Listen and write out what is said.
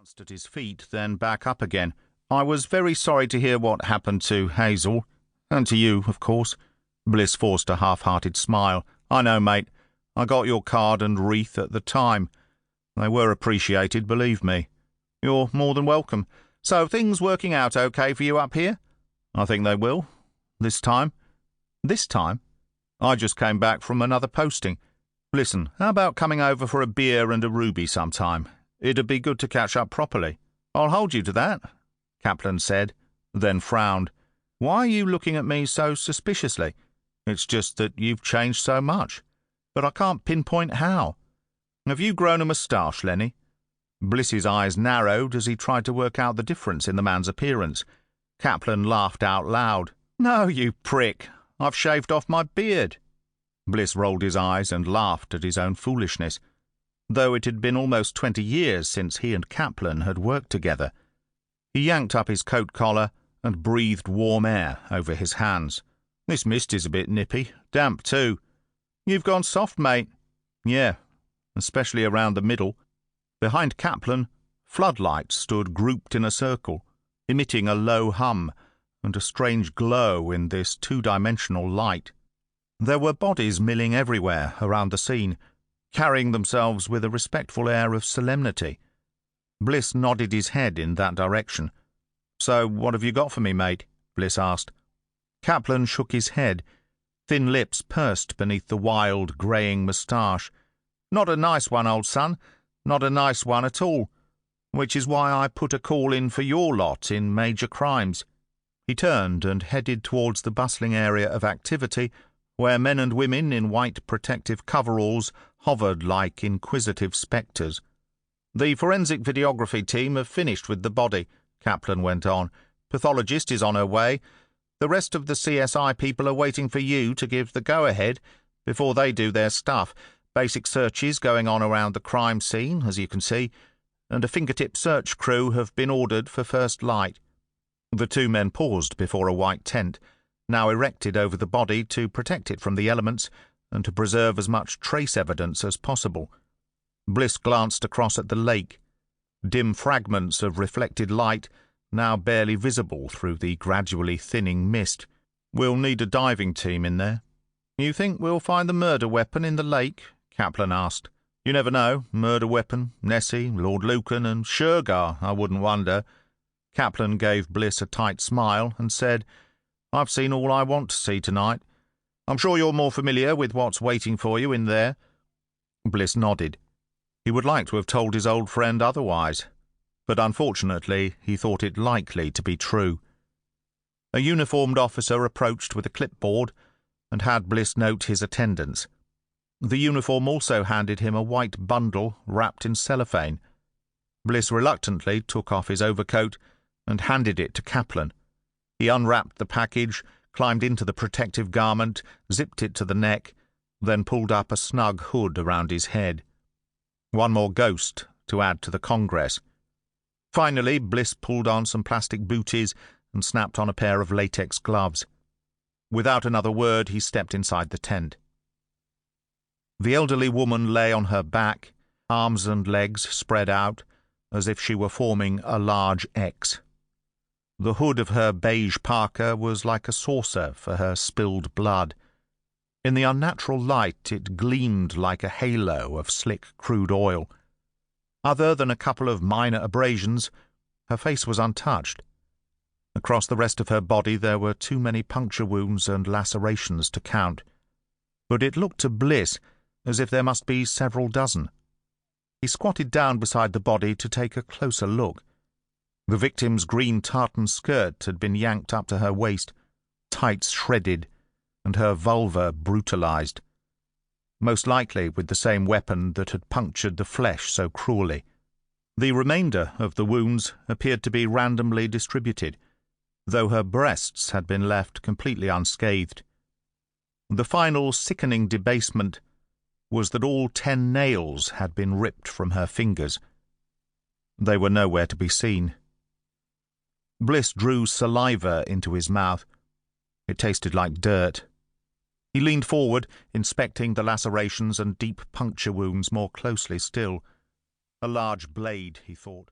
glanced at his feet, then back up again. "I was very sorry to hear what happened to Hazel. And to you, of course." Bliss forced a half-hearted smile. "I know, mate. I got your card and wreath at the time. They were appreciated, believe me." "You're more than welcome. So things working out okay for you up here?" "I think they will. This time." "This time?" "I just came back from another posting. Listen, how about coming over for a beer and a ruby sometime? It'd be good to catch up properly." "I'll hold you to that," Kaplan said, then frowned. "Why are you looking at me so suspiciously?" "It's just that you've changed so much. But I can't pinpoint how. Have you grown a moustache, Lenny?" Bliss's eyes narrowed as he tried to work out the difference in the man's appearance. Kaplan laughed out loud. "No, you prick. I've shaved off my beard." Bliss rolled his eyes and laughed at his own foolishness, though it had been almost 20 years since he and Kaplan had worked together. He yanked up his coat collar and breathed warm air over his hands. "This mist is a bit nippy. Damp, too." "You've gone soft, mate." "Yeah, especially around the middle." Behind Kaplan, floodlights stood grouped in a circle, emitting a low hum and a strange glow in this two-dimensional light. There were bodies milling everywhere around the scene, carrying themselves with a respectful air of solemnity. Bliss nodded his head in that direction. "So what have you got for me, mate?" Bliss asked. Kaplan shook his head, thin lips pursed beneath the wild, greying moustache. "Not a nice one, old son. Not a nice one at all. Which is why I put a call in for your lot in major crimes." He turned and headed towards the bustling area of activity where men and women in white protective coveralls hovered like inquisitive spectres. "The forensic videography team have finished with the body," Kaplan went on. "Pathologist is on her way. The rest of the CSI people are waiting for you to give the go-ahead before they do their stuff. Basic searches going on around the crime scene, as you can see, and a fingertip search crew have been ordered for first light." The two men paused before a white tent, now erected over the body to protect it from the elements and to preserve as much trace evidence as possible. Bliss glanced across at the lake, dim fragments of reflected light now barely visible through the gradually thinning mist. "We'll need a diving team in there." "You think we'll find the murder weapon in the lake?" Kaplan asked. "You never know. Murder weapon, Nessie, Lord Lucan, and Shergar, I wouldn't wonder." Kaplan gave Bliss a tight smile and said, "I've seen all I want to see tonight. I'm sure you're more familiar with what's waiting for you in there." Bliss nodded. He would like to have told his old friend otherwise, but unfortunately he thought it likely to be true. A uniformed officer approached with a clipboard and had Bliss note his attendance. The uniform also handed him a white bundle wrapped in cellophane. Bliss reluctantly took off his overcoat and handed it to Kaplan. He unwrapped the package, climbed into the protective garment, zipped it to the neck, then pulled up a snug hood around his head. One more ghost to add to the congress. Finally, Bliss pulled on some plastic booties and snapped on a pair of latex gloves. Without another word, he stepped inside the tent. The elderly woman lay on her back, arms and legs spread out, as if she were forming a large X. The hood of her beige parka was like a saucer for her spilled blood. In the unnatural light it gleamed like a halo of slick crude oil. Other than a couple of minor abrasions, her face was untouched. Across the rest of her body there were too many puncture wounds and lacerations to count, but it looked to Bliss as if there must be several dozen. He squatted down beside the body to take a closer look. The victim's green tartan skirt had been yanked up to her waist, tights shredded, and her vulva brutalized, most likely with the same weapon that had punctured the flesh so cruelly. The remainder of the wounds appeared to be randomly distributed, though her breasts had been left completely unscathed. The final sickening debasement was that all 10 nails had been ripped from her fingers. They were nowhere to be seen. Bliss drew saliva into his mouth. It tasted like dirt. He leaned forward, inspecting the lacerations and deep puncture wounds more closely still. A large blade, he thought.